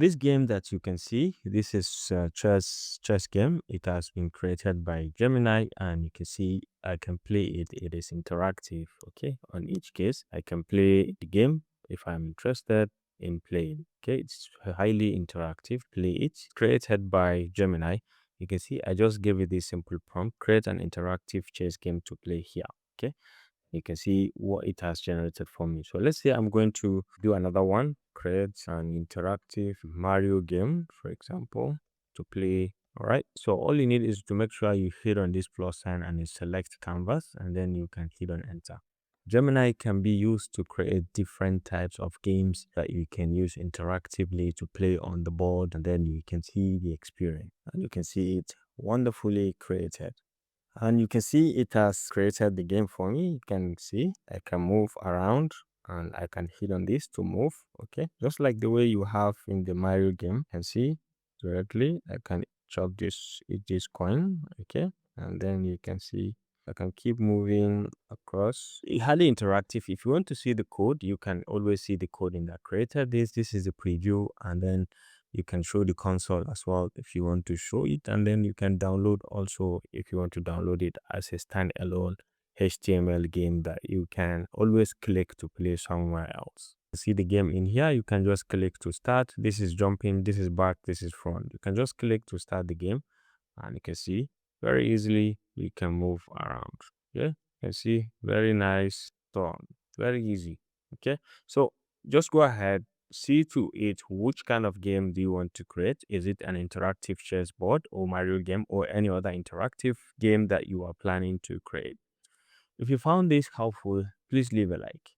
this game that you can see, this is a chess game. It has been created by Gemini, and you can see I can play it. It is interactive. Okay, on each case, I can play the game if I'm interested in playing. Okay, it's highly interactive. Play it. Created by Gemini. You can see I just gave it this simple prompt: create an interactive chess game to play here. Okay, you can see what it has generated for me. So let's say I'm going to do another one, create an interactive Mario game, for example, to play. All right, so all you need is to make sure you hit on this plus sign and you select canvas, and then you can hit on enter. Gemini can be used to create different types of games that you can use interactively to play on the board, and then you can see the experience, and you can see it wonderfully created. And you can see it has created the game for me. You can see I can move around and I can hit on this to move. Okay, just like the way you have in the Mario game. You can see directly I can chop this, eat this coin. Okay, and then you can see I can keep moving across. It's highly interactive. If you want to see the code, you can always see the code in that created this is a preview, and then you can show the console as well if you want to show it, and then you can download also if you want to download it as a standalone HTML game that you can always click to play somewhere else. See the game in here, you can just click to start. This is jumping, this is back, this is front. You can just click to start the game, and you can see very easily we can move around. Yeah, you can see very nice, so very easy. Okay, so just go ahead, see to it which kind of game do you want to create. Is it an interactive chessboard or Mario game or any other interactive game that you are planning to create? If you found this helpful, please leave a like.